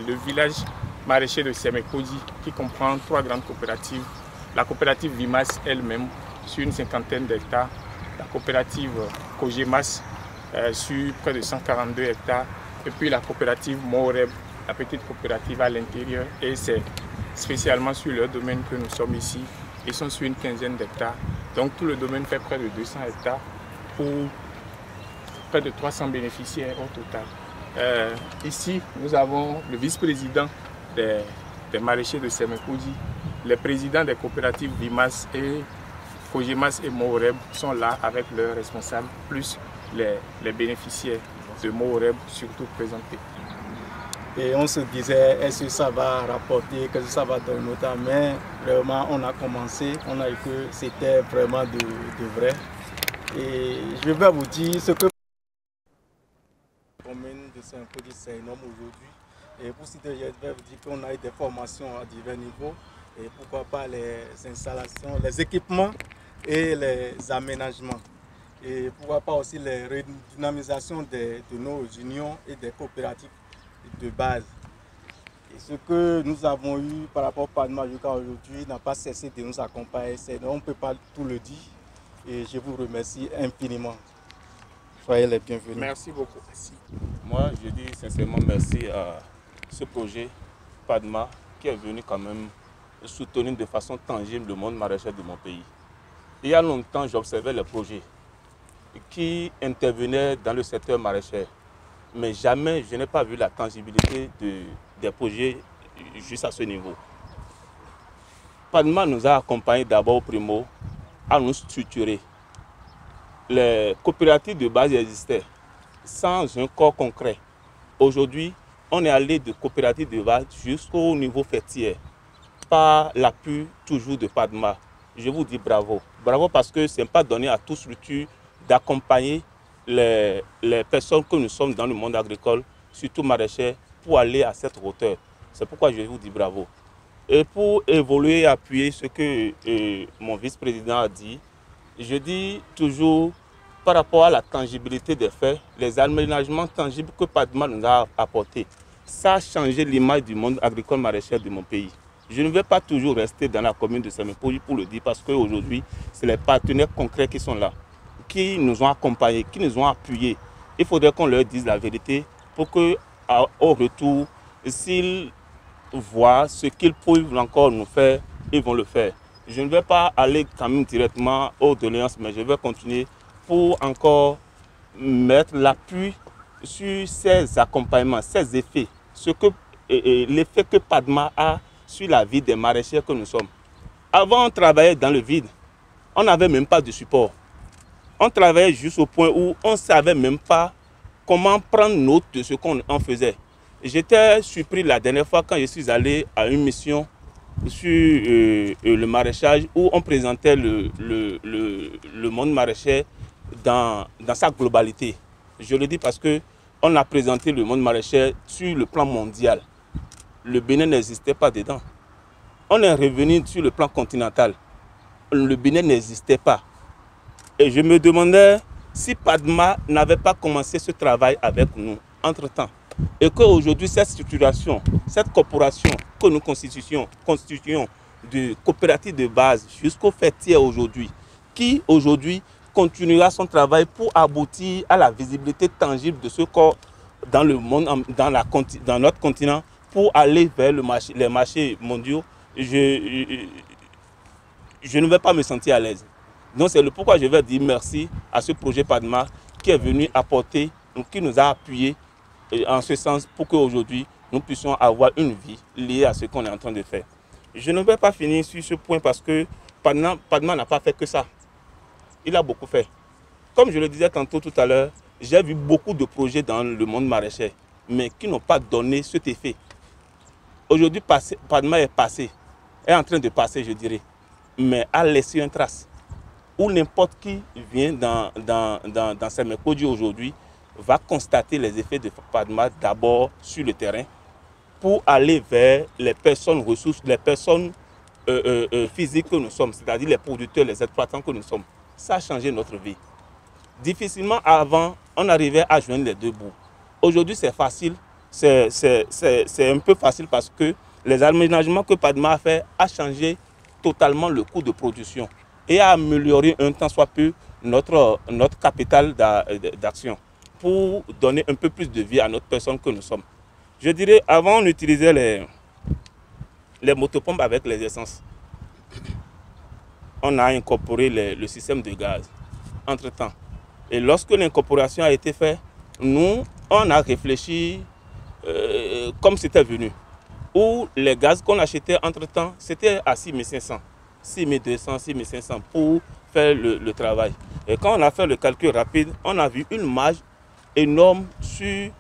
Le village maraîcher de Semekoji qui comprend 3 grandes coopératives. La coopérative Vimas elle-même sur une 50aine d'hectares, la coopérative Kogemas sur près de 142 hectares et puis la coopérative Moreb, la petite coopérative à l'intérieur, et c'est spécialement sur leur domaine que nous sommes ici. Ils sont sur une 15aine d'hectares, donc tout le domaine fait près de 200 hectares pour près de 300 bénéficiaires au total. Ici, nous avons le vice-président des maraîchers de Semekoji, les présidents des coopératives Vimas et Kogemas et Moreb sont là avec leurs responsables, plus les bénéficiaires de Moreb surtout présentés. Et on se disait, est-ce que ça va rapporter, que ça va donner notre main. Vraiment, on a commencé, on a vu que c'était vraiment de vrai. Et je vais vous dire ce que la commune de Semekoji, c'est énorme aujourd'hui. Et pour citer, je vais vous dire qu'on a eu des formations à divers niveaux. Et pourquoi pas les installations, les équipements et les aménagements. Et pourquoi pas aussi les redynamisations de nos unions et des coopératives de base. Et ce que nous avons eu par rapport à Padma jusqu'à aujourd'hui n'a pas cessé de nous accompagner. On ne peut pas tout le dire. Et je vous remercie infiniment. Soyez les bienvenus. Merci beaucoup. Merci. Moi, je dis sincèrement merci à ce projet Padma qui est venu quand même soutenir de façon tangible le monde maraîcher de mon pays. Il y a longtemps, j'observais les projets qui intervenaient dans le secteur maraîcher. Mais jamais je n'ai pas vu la tangibilité des projets juste à ce niveau. Padma nous a accompagnés d'abord primo à nous structurer. Les coopératives de base existaient sans un corps concret. Aujourd'hui, on est allé de coopératives de base jusqu'au niveau fêtier par l'appui toujours de Padma. Je vous dis bravo. Bravo parce que ce n'est pas donné à toute structure d'accompagner les personnes que nous sommes dans le monde agricole, surtout maraîchers, pour aller à cette hauteur. C'est pourquoi je vous dis bravo. Et pour évoluer et appuyer ce que mon vice-président a dit, je dis toujours par rapport à la tangibilité des faits, les aménagements tangibles que Padma nous a apportés, ça a changé l'image du monde agricole maraîcher de mon pays. Je ne vais pas toujours rester dans la commune de Semekoji pour le dire parce qu'aujourd'hui, c'est les partenaires concrets qui sont là, qui nous ont accompagnés, qui nous ont appuyés. Il faudrait qu'on leur dise la vérité pour qu'au retour, s'ils voient ce qu'ils peuvent encore nous faire, ils vont le faire. Je ne vais pas aller quand même directement aux doléances, mais je vais continuer pour encore mettre l'appui sur ces accompagnements, ces effets, l'effet que Padma a sur la vie des maraîchers que nous sommes. Avant, on travaillait dans le vide. On n'avait même pas de support. On travaillait juste au point où on ne savait même pas comment prendre note de ce qu'on faisait. J'étais surpris la dernière fois quand je suis allé à une mission sur le maraîchage où on présentait le monde maraîcher dans sa globalité. Je le dis parce qu'on a présenté le monde maraîcher sur le plan mondial. Le Bénin n'existait pas dedans. On est revenu sur le plan continental. Le Bénin n'existait pas. Et je me demandais si Padma n'avait pas commencé ce travail avec nous entre-temps. Et qu'aujourd'hui, cette structuration, cette corporation que nous constituons de coopératives de base jusqu'au fêtier aujourd'hui, qui aujourd'hui continuera son travail pour aboutir à la visibilité tangible de ce corps dans le monde, dans notre continent, pour aller vers les marchés mondiaux. je ne vais pas me sentir à l'aise. Donc c'est le pourquoi je vais dire merci à ce projet PADMA qui est venu apporter, qui nous a appuyés en ce sens pour qu'aujourd'hui nous puissions avoir une vie liée à ce qu'on est en train de faire. Je ne vais pas finir sur ce point parce que PADMA n'a pas fait que ça. Il a beaucoup fait. Comme je le disais tantôt tout à l'heure, j'ai vu beaucoup de projets dans le monde maraîcher, mais qui n'ont pas donné cet effet. Aujourd'hui, PADMA est en train de passer, je dirais, mais a laissé une trace. Où n'importe qui vient dans Semekoji aujourd'hui va constater les effets de PADMA d'abord sur le terrain pour aller vers les personnes ressources, les personnes physiques que nous sommes, c'est-à-dire les producteurs, les exploitants que nous sommes. Ça a changé notre vie. Difficilement avant, on arrivait à joindre les deux bouts. Aujourd'hui, c'est facile, c'est un peu facile parce que les aménagements que PADMA a fait a changé totalement le coût de production et a amélioré un tant soit peu notre capital d'action pour donner un peu plus de vie à notre personne que nous sommes. Je dirais, avant, on utilisait les motopompes avec les essences. On a incorporé le système de gaz entre-temps. Et lorsque l'incorporation a été faite, nous, on a réfléchi comme c'était venu. Où les gaz qu'on achetait entre-temps, c'était à 6500, 6200, 6500 pour faire le travail. Et quand on a fait le calcul rapide, on a vu une marge énorme sur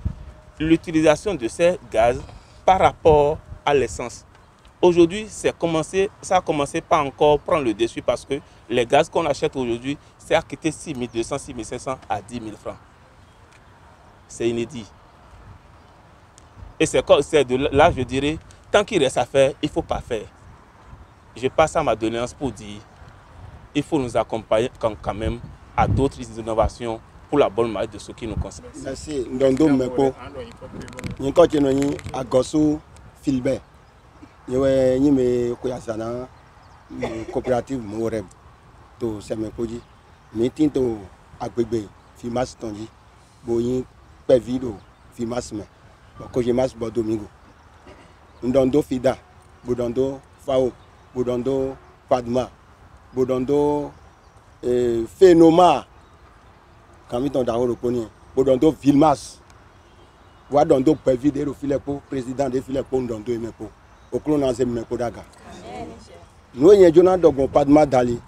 l'utilisation de ces gaz par rapport à l'essence. Aujourd'hui, ça a commencé par encore prendre le dessus parce que les gaz qu'on achète aujourd'hui, c'est à quitter 6200, 6500 à 10 000 francs. C'est inédit. Et c'est de là, je dirais, tant qu'il reste à faire, il ne faut pas faire. Je passe à ma doléance pour dire, il faut nous accompagner quand même à d'autres innovations pour la bonne marche de ce qui nous concerne. Merci. Ndondo Meko. Nous continuons à Gossou Filbert. Nous avons koyasana coopérative Morem to Semekoji. Meeting to Agbegbe Fimas Tonji. Boyin Pevido Fimas me. Kojemas Bodomingo. Ndondo Fida. Bodondo Fao. Bodondo Padma. Bodondo Phénoma. Kamiton Dahoro Poni. Bodondo Vilmas. Wadondo Pevido de Filepo. Président de Filepo Ndondo Emepo. Au clone en Zemmepo Daga. Nous avons dit Padma Dali.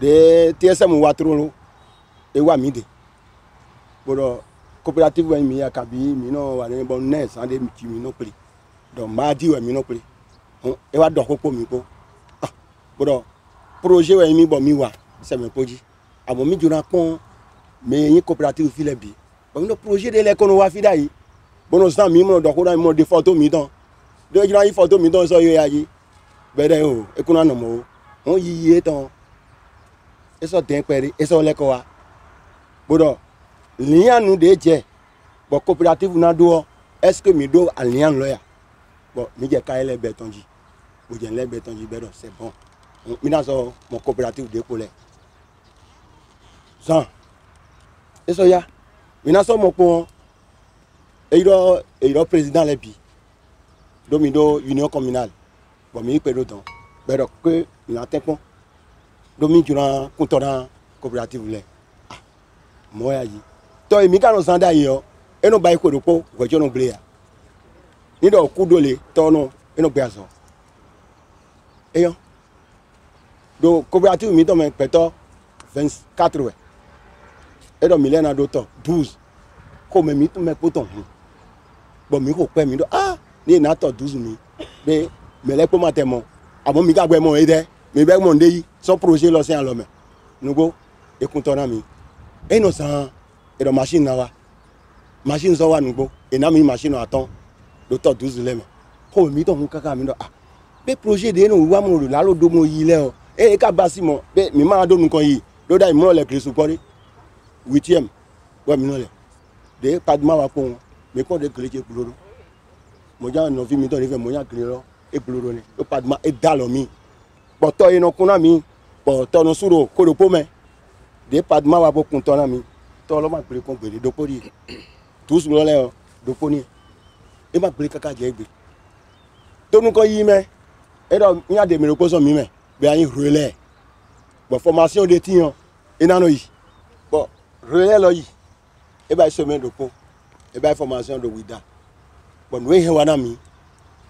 De TSM Watrolo. Et Wamide. Bodo coopérative wa mi akabi mi no wa ne bon nurse ande mi no pri donc mardi wa mi no pri e wa do ko mi ko bodo projet wa mi bo mi wa Semekoji abo mi jura pon mais yin coopérative fi le bi bon no projet de l'économie wa fi dai bono san mi mo do ko da mo de photo mi don de jura yi photo mi don so yo ya yi bede o e kuna no mo on yi e ton e so den pere e so le ko wa bodo lien nous de bon coopérative na do est-ce que mi do lien lawyer bon mi je ka ele betonji o je le betonji bedo c'est bon mi na so mon coopérative de colère ça et so ya mi na so mo po e ro président le bi do mi do union communale bon mi pe do ton bedo que mi na tempon do mi jura contoran coopérative le mo ya yi to emi kan no sanda yo eno bai ko dopo gojo no gbe ya ni do ku dole to no eno gbe aso eyo do coopérative mi to me peto 24 we edo milena do to 12 ko me mi to me poto bo mi ko pe mi do ni na to 12 mi be mele po matemo abo mi ga gbe mo ide mi be mo nde yi so projet lo se an lo me nugo ekun to na mi eno san et la machine là machine so wa nugbo et na mi machine attend le temps 12 leme ko mi to mu kaka mi do be projet de no wa mo la lo do mo yi le o e ka ba si mo be mi ma do nkan yi lo da mi mo le kristu pori 8e wa mi no le de Padma wa ko mi ko de kleje buloro mo ja no vi mi to ni fe mo ya klero e buloro ni o Padma e dalo mi poto ino kuna mi poto no suro ko do po me de Padma wa bo kun to na mi tolo ma pere kon gbere dopori tous lo le o doponi e ma pere kaka je gbe to nu ko yi me e do mi ade mi ro ko so mi me bien un relais. Bon, formation de tiens, et non, bon, relais là, et bien semaine de peau, et bien formation de Wida. Bon, nous avons mis,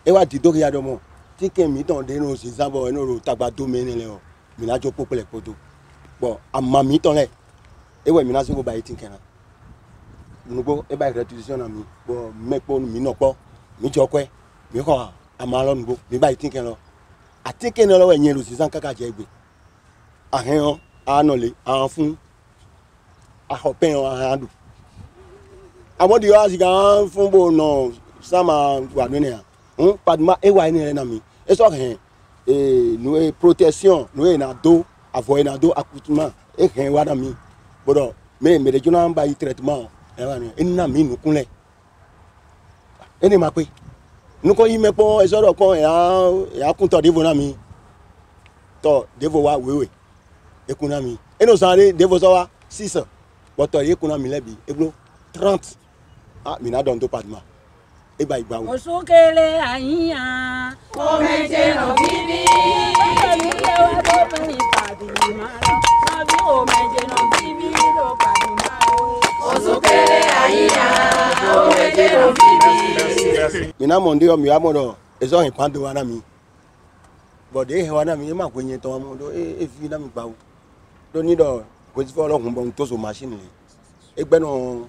et on dit donc il y a de moi, si quelqu'un met dans des nos exemples, et nous tabac domaine là, mais là je peux pas les poteaux. Bon, à ma mi ton là, et ouais, mais là je vais pas y tenir. Nous go, et bien restitution à mi, bon, mais pour nous non pas, mi je quoi, mi quoi, à malon nous go, mi pas y tenir là. À tenir là, ouais, n'y a le 600 caca j'ai eu. À rien, à nolé, à fond, à hopper à handou. À moi dire si quand font bon non, ça m'a donné. Pas de mal et ouais n'est ami. Et ça rien. Et nous protection, nous na dos, avoir na dos accoutrement et rien ouais ami. Bon, mais les gens n'ont pas eu traitement. Et nous n'ami nous connaît. Et ne m'a pas. Nous quand il me pas, et ça quand et à compte de vos amis. To de vos wa oui. Économie. Et nous allons de vos awa 6. Votre économie lebi. Et blo 30. Ah, mina don do padma. E ba igba wo. Osukele ayiya. O meje no bibi. Osukele wa do ni padma. Nabi o meje no bibi do padma. Osukele ayiya. O meje no bibi. Mina monde o mi amodo. Ezo hin pando wana mi. Bode he wana mi ma kwenye to amodo e fi na mi gba wo. Do ni do ko ti fo Ọlọ́run bo to so machine le. Egbe no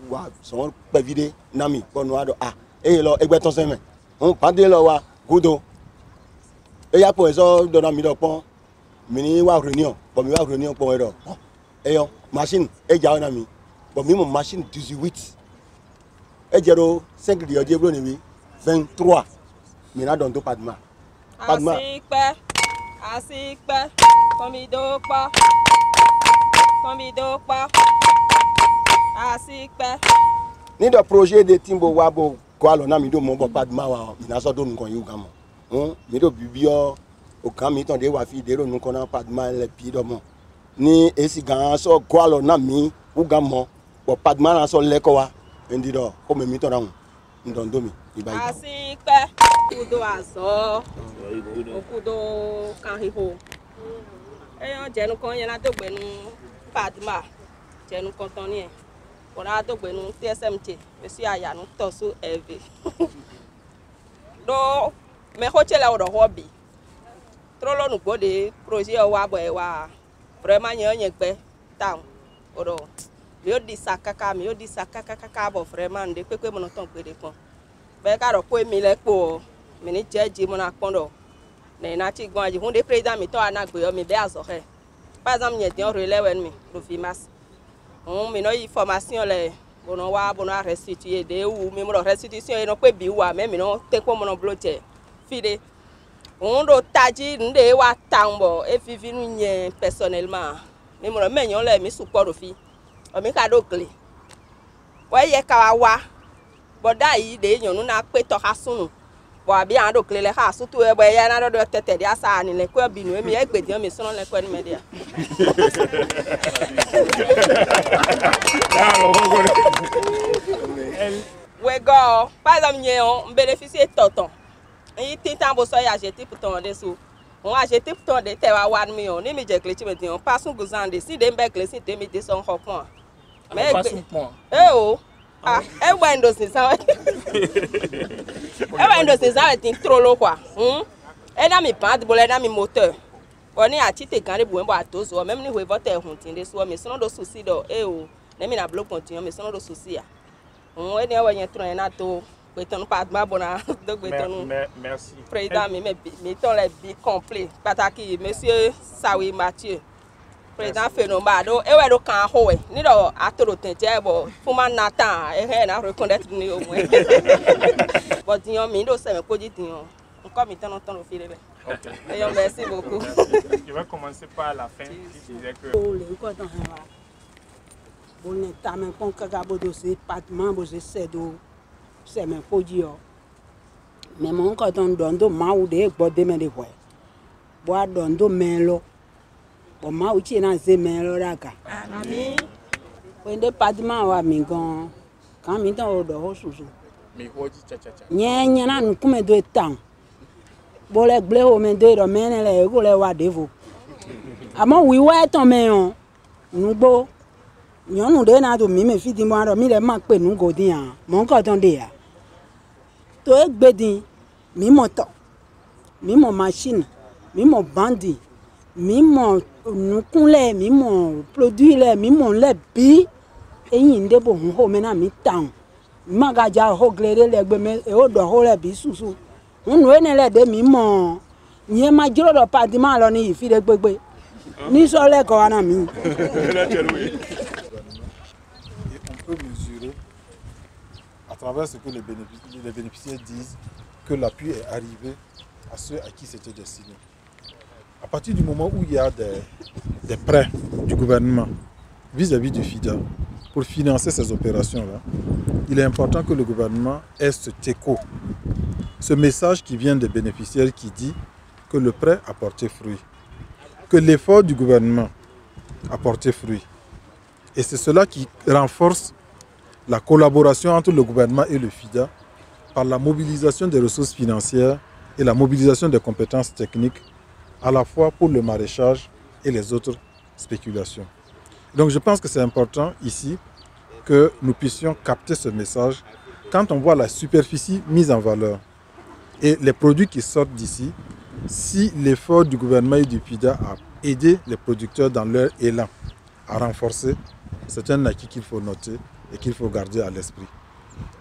wa son pe vide nami bonu ado e lo egbe ton seme on pande lo wa godo e ya po eso do na mi do pon mi ni wa reunion bo mi wa reunion pon e do e yo machine e ja na mi bo mi mo machine 18 e jero 5 di oje bro ni wi 23 mi na don to padma Asikpe komido pa Asikpe. Ni do projet de Timbo Wabo ko alo na mi do mo bo padma wa mi na so do nkan yu gamo. Mi do bibio o kan mi ton de wa fi de ro nkan na padma le pi do mo. Ni esi gan so ko alo na mi u gamo bo padma na so le ko wa ndi do ko mi ton ran ndon do mi iba iba. Asikpe kudo azo. Okudo kan hiho. Eyan jenu kan yen na dogbe nu padma. Jenu kan ton ni e. Ora dogbe nu TSMT, monsieur aya nu tosu EV. Do me hoche la o hobby. Trolo nu gode projet wa bo e wa. Vraiment yen gbe town. Oro. Mi o di sakaka bo vraiment de pepe mo no ton pe de kon. Be ka ro ko mi le po. Mi ni jeje mo na kondo. Na ti gbon aji hunde président mi to anagbe yo mi be azo he. Par exemple nye den relais wen mi do Vimas. Mi no information le bono wa bono restituer de ou mi mo restitution e no pe bi wa me mi no te ko mo no bloquer. Fide. On do taji nde wa tambo e vivi nu nye personnellement. Mi mo menyon le mi support fi. O mi ka do gle. Wa ye ka wa. Boda yi de yon nu na pe to ha sunu. Bo bi an do gle le ha sutu e bo ya na do tete dia sa ni le ko bi nu mi e gbedi mi sono le ko ni media. We go, par exemple on bénéficie tonton. Et tintan bo so ya jeter pour ton dessous. On a jeté pour ton de te wa 1 million ni mi je gle ti me di on passe un gozan de si de mbe gle si de mi de son hopon. Mais passe un point. E windows ni sa. E windows ni sa tin trolo kwa. E na mi pad bo le na mi moteur. Oni a ti te kan re bo en bo atozo même ni we vote hun tin de so mi so do susi do na mi na block continue mi so do susi ya. E ni wa yen tron na to pe ton padma bona do pe ton. Merci. Président mi ton le bi complet pataki monsieur Sawi Mathieu. Président Fenomado e we do kan ho we ni do atoro tenje bo fuma natan e he na reconnaître ni o mo. But dion mi do se me koji dion. Encore mi ton fi le. OK. Et merci beaucoup. Je vais commencer par la fin qui disait que le ko ton ha. Bon ta men kon kaka bodo se patman bo se sedo se men koji o. Mais mon ko ton dondo ma u de gbode me de ho. Bo adondo men lo. Bon ma u ti na ze men lo raka. Amen. Wende padma wa mi gan kan mi ton o do ho susu. mi hoji cha cha cha. Nye na nkume do town. Bolek bleho men de mene le go le wa devo. Amo wi wa ton men on. Nugbo. Nyonu de na do mi me fiti mo aro mi le ma pe nu go din an. Mo nko ton de ya. To e gbe din mi moto. Mi mo machine, mi mo bandi, mi mo nukunle, mi mo produit le, mi mo le bi. Eyin de bo ho me na mi town. Magaja ho glere le gbe me e o do ho le bi susu. Unu ene le de mi mo nye ma jiro do party ma lo ni ifi de gbegbe. Ni so le ko ana mi. Et on peut mesurer à travers ce que les bénéficiaires disent que l'appui est arrivé à ceux à qui c'était destiné. À partir du moment où il y a des prêts du gouvernement vis-à-vis du FIDA pour financer ces opérations-là, il est important que le gouvernement ait cet écho, ce message qui vient des bénéficiaires qui dit que le prêt a porté fruit, que l'effort du gouvernement a porté fruit. Et c'est cela qui renforce la collaboration entre le gouvernement et le FIDA par la mobilisation des ressources financières et la mobilisation des compétences techniques à la fois pour le maraîchage et les autres spéculations. Donc je pense que c'est important ici que nous puissions capter ce message quand on voit la superficie mise en valeur et les produits qui sortent d'ici. Si l'effort du gouvernement et du FIDA a aidé les producteurs dans leur élan à renforcer, c'est un acquis qu'il faut noter et qu'il faut garder à l'esprit.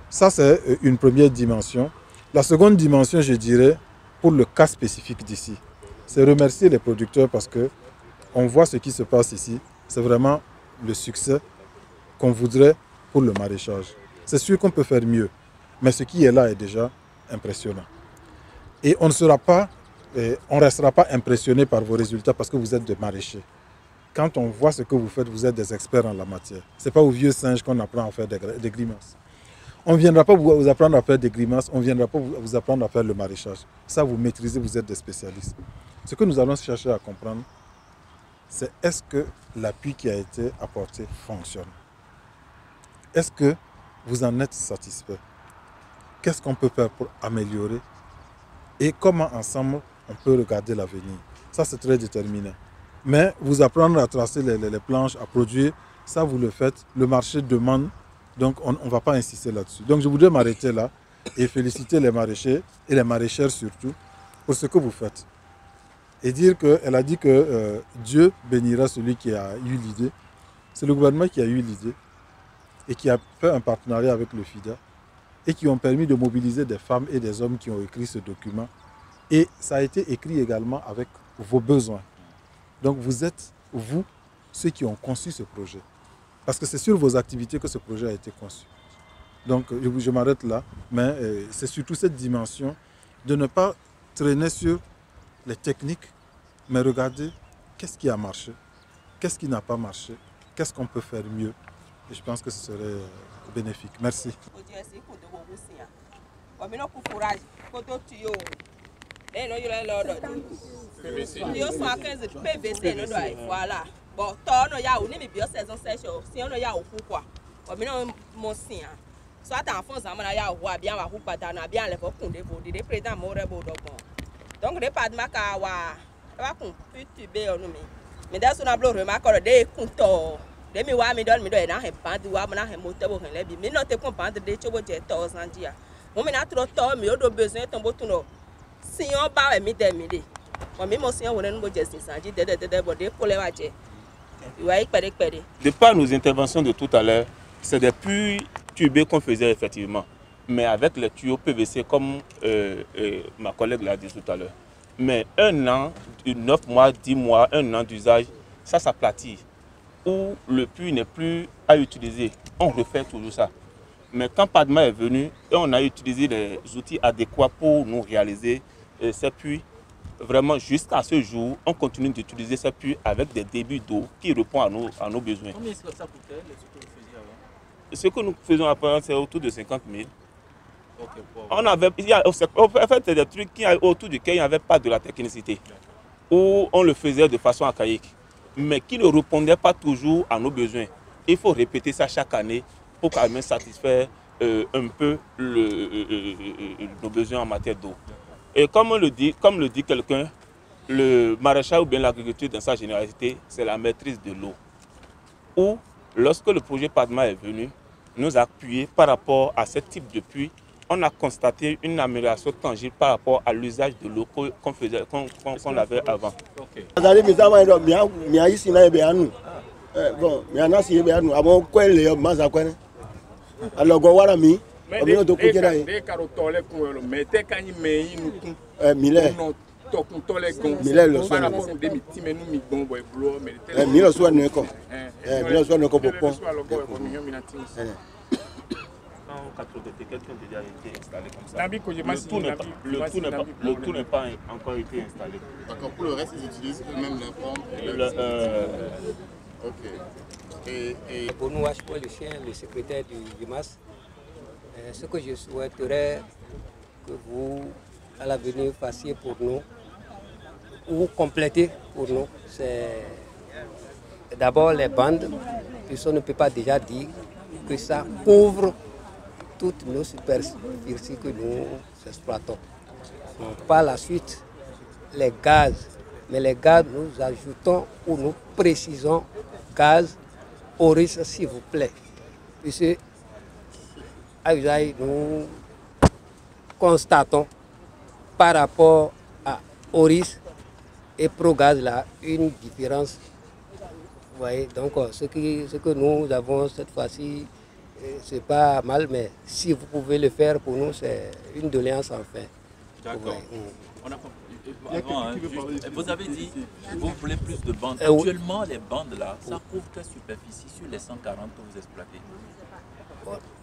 Ça, c'est une première dimension. La seconde dimension, je dirais, pour le cas spécifique d'ici, c'est remercier les producteurs parce qu'on voit ce qui se passe ici. C'est vraiment le succès qu'on voudrait pour le maraîchage. C'est sûr qu'on peut faire mieux, mais ce qui est là est déjà impressionnant. Et on ne restera pas impressionné par vos résultats parce que vous êtes des maraîchers. Quand on voit ce que vous faites, vous êtes des experts en la matière. Ce n'est pas aux vieux singes qu'on apprend à faire des grimaces. On ne viendra pas vous apprendre à faire des grimaces, on ne viendra pas vous apprendre à faire le maraîchage. Ça, vous maîtrisez, vous êtes des spécialistes. Ce que nous allons chercher à comprendre, c'est est-ce que l'appui qui a été apporté fonctionne? Est-ce que vous en êtes satisfait? Qu'est-ce qu'on peut faire pour améliorer? Et comment ensemble on peut regarder l'avenir? Ça, c'est très déterminant. Mais vous apprendre à tracer les planches, à produire, ça vous le faites. Le marché demande, donc on ne va pas insister là-dessus. Donc je voudrais m'arrêter là et féliciter les maraîchers et les maraîchères surtout pour ce que vous faites. Et dire qu'elle a dit que Dieu bénira celui qui a eu l'idée. C'est le gouvernement qui a eu l'idée et qui a fait un partenariat avec le FIDA et qui ont permis de mobiliser des femmes et des hommes qui ont écrit ce document. Et ça a été écrit également avec vos besoins. Donc vous êtes, vous, ceux qui ont conçu ce projet. Parce que c'est sur vos activités que ce projet a été conçu. Donc je m'arrête là, mais c'est surtout cette dimension de ne pas traîner sur les techniques, mais regarder qu'est-ce qui a marché, qu'est-ce qui n'a pas marché, qu'est-ce qu'on peut faire mieux. Et je pense que ce serait bénéfique. Merci. PVC. Voilà. Bon, toi, ya ou ni mi bio saison sèche, si on ya ou quoi. Bon, maintenant mon sien. Soit en France, on ya ou bien wa ou pas dans bien les font des vos des présidents moré bon. Donc les pas de maka wa qu'on peut tuber on mi. Mais dans son ablo remarque des comptes. Des mi wa mi donne mi do na he band wa na he moteur bo le bi. Mi no te comprendre des chobo je 1000 dia. Mo mi na trop tôt mi o do besoin tombo tuno. Si on ba mi de mi de. De par nos interventions de tout à l'heure, c'est des puits tubés qu'on faisait effectivement, mais avec les tuyaux PVC comme ma collègue l'a dit tout à l'heure. Mais 1 an, 9 mois, 10 mois, 1 an d'usage, ça s'aplatit. Où le puits n'est plus à utiliser, on refait toujours ça. Mais quand Padma est venu, et on a utilisé les outils adéquats pour nous réaliser ces puits, vraiment, jusqu'à ce jour, on continue d'utiliser ces puits avec des débits d'eau qui répondent à nos besoins. Combien est-ce que ça coûtait, les outils que vous faisiez avant? Ce que nous faisons après, c'est autour de 50 000. Okay, on avait, en fait, c'est des trucs autour duquel il n'y avait pas de la technicité. Où on le faisait de façon archaïque, mais qui ne répondait pas toujours à nos besoins. Il faut répéter ça chaque année pour quand même satisfaire un peu nos besoins en matière d'eau. Et comme le dit quelqu'un, le maraîchage ou bien l'agriculture dans sa généralité, c'est la maîtrise de l'eau. Ou lorsque le projet PADMA est venu nous appuyer par rapport à ce type de puits, on a constaté une amélioration tangible par rapport à l'usage de l'eau qu'on avait avant. Le tout n'est pas encore été installé. D'accord, pour le reste, ils utilisent eux-mêmes leurs pompes. Ok. Et pour nous, le chien, le secrétaire du MAS, ce que je souhaiterais que vous, à l'avenir, fassiez pour nous, ou complétez pour nous, c'est d'abord les bandes, puisqu'on ne peut pas déjà dire que ça couvre toutes nos superficies que nous exploitons. Donc, par la suite, les gaz. Mais les gaz, nous ajoutons ou nous précisons gaz au risque, s'il vous plaît. Puisque, à Usaï, nous constatons par rapport à Oris et Progaz, là, une différence. Vous voyez, donc ce que nous avons cette fois-ci, c'est pas mal, mais si vous pouvez le faire pour nous, c'est une doléance enfin. D'accord. Vous avez dit que vous voulez plus de bandes. Actuellement, les bandes là, ça couvre quelle superficie sur les 140 que vous exploitez?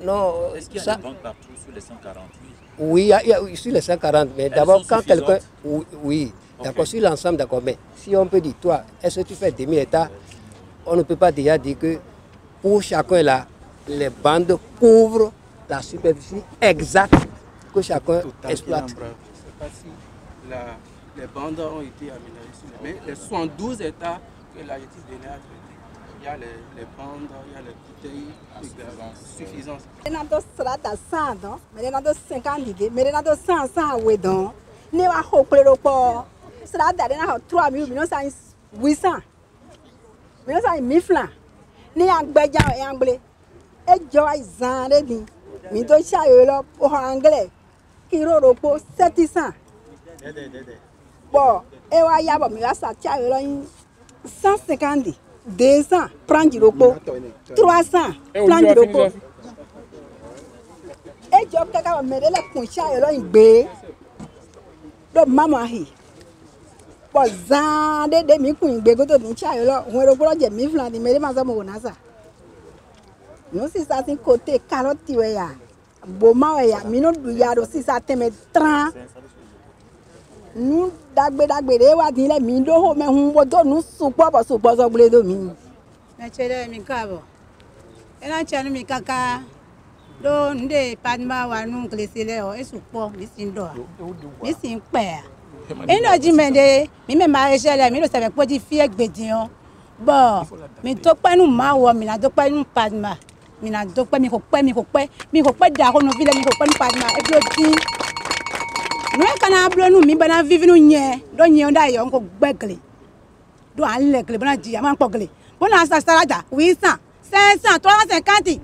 Non, est-ce qu'il y a des bandes partout sur les 140? Oui, il y a sur les 140, mais d'abord quand quelqu'un... Oui, d'accord, sur l'ensemble, d'accord, mais si on peut dire, toi, est-ce que tu fais 2000 hectares? On ne peut pas déjà dire que pour chacun là, les bandes couvrent la superficie exacte que chacun exploite. Je ne sais pas si les bandes ont été aménagées, mais les 72 hectares que la justice donnée a traité, il y a les bandes, il y a les bouteilles de suffisance. Il y a des strats à 100, mais il y a des 50 idées, mais il y a des 100 oui donc. Il y a des strats à 3 000, 800. Mais ça est 1000 francs. Ni en béjan et en blé. Et joie zan de din. Mi do chayo pour anglais. Qui repos 700. Bon, et wa ya ba mi wa sa chayo 150, 200 prendre du repos. 300 prendre du repos. Et job kaka me de la kun chayo in bé. Do mama hi. Bon, zan de mi kun be go to ni chayo lo won ro pro je 1000 francs ni mere ma so mo na sa. No si sa sin côté carotte we ya. Bo ma we ya mi no du ya do si sa teme 30. Nu dagbe de wa din le mi do ho me hun bo do nu supo so gble do mi. Na chere mi ka bo. E na chanu mi kaka do nde padma wa nu klesele o e supo mi sin do. Mi sin pe. Ino jimende mi me ma esele mi lo se pe di fi egbedin bon mi to pe nu ma wo mi na do pe nu padma mi na do pe mi ko pe da ko no vile mi ko pe nu padma e blo tin no e kana blo nu mi bana vivi nu nye do nye nda yo ko gbegle do an le gle bana ji ama pogle bona sa sarada 800 500 350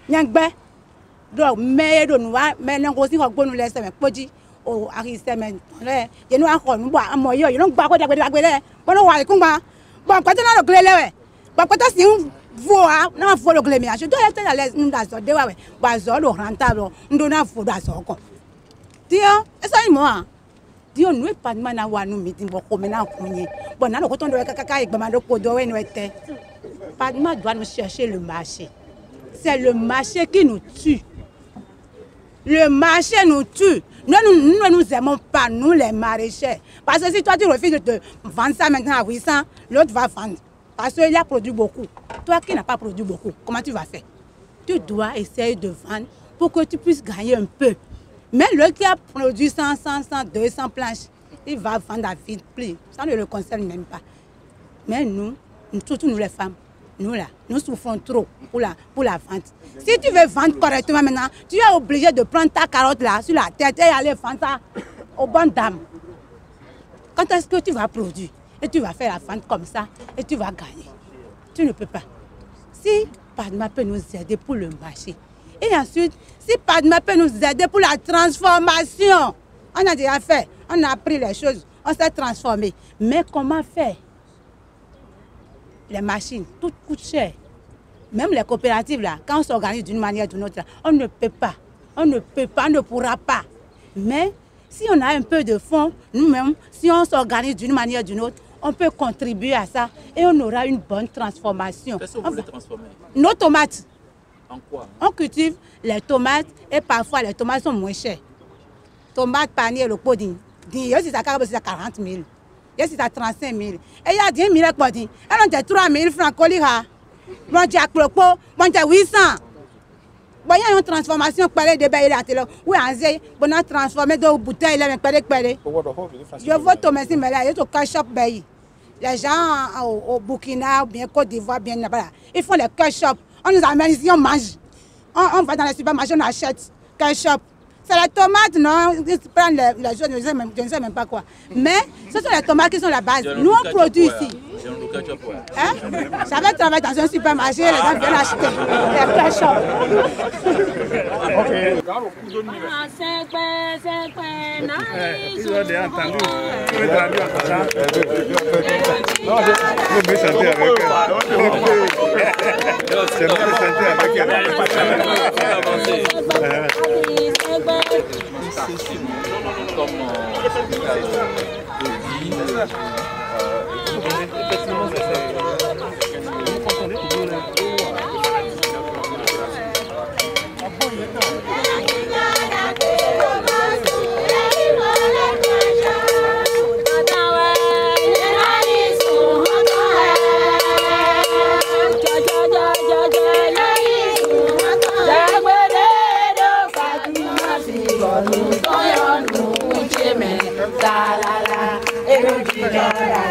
nyangbe do me do nu wa me na ko si ko gbonu le se me poji o ari semen le je nu akọ nu ba mo yo no gba ko dagbe le bono wa ikun gba bon ko na lo gle lewe bon ko si voa na vo lo gle mi aso do le te le nda so de wa we ba zo lo ranta lo ndo na vo da so ko dio eso ni mo a dio nu e pa ma na wa nu mi tin bo ko me na kunye bon na lo ko ton do kaka igba ma do ko do we nu ete Padma doit nous chercher le marché. C'est le marché qui nous tue. Le marché nous tue. Nous nous aimons pas, nous les maraîchers. Parce que si toi tu refuses de te vendre ça maintenant à 800, l'autre va vendre. Parce qu'il a produit beaucoup. Toi qui n'as pas produit beaucoup, comment tu vas faire? Tu dois essayer de vendre pour que tu puisses gagner un peu. Mais l'autre qui a produit 100, 200 planches, il va vendre à vite prix. Ça ne le concerne même pas. Mais nous, surtout nous les femmes, nous là, nous souffrons trop pour la vente. Si tu veux vendre correctement maintenant, tu es obligé de prendre ta carotte là sur la tête et aller vendre ça aux bonnes dames. Quand est-ce que tu vas produire et tu vas faire la vente comme ça et tu vas gagner? Tu ne peux pas. Si Padma peut nous aider pour le marché, et ensuite, si Padma peut nous aider pour la transformation, on a déjà fait, on a appris les choses, on s'est transformé. Mais comment faire? Les machines, tout coûte cher. Même les coopératives, là, quand on s'organise d'une manière ou d'une autre, on ne peut pas. On ne peut pas, on ne pourra pas. Mais si on a un peu de fonds, nous-mêmes, si on s'organise d'une manière ou d'une autre, on peut contribuer à ça et on aura une bonne transformation. Qu'est-ce que vous voulez transformer? Nos tomates. En quoi? On cultive les tomates et parfois les tomates sont moins chères. Tomates, panier, le pot d'in. Il y a 40 000. Il y a 35 000. Et il y a 10 000 qui disent, elle a 3 000 francs. Moi, j'ai 800. Il y a une transformation qui est de la oui, on a transformé dans une bouteille. Je veux tomber mais là, il y a un cash-up. Les gens au Burkina, bien Côte d'Ivoire, bien là-bas, ils font les cash-up. On nous amène ici, on mange. On va dans les supermarchés, on achète cash-up. C'est les tomates, non? Ils prennent les choses, je ne sais même pas quoi. Mais ce sont les tomates qui sont la base. Nous, on produit ici. Hein? J'avais travaillé dans un supermarché, les gens viennent acheter les cash-up. La la la,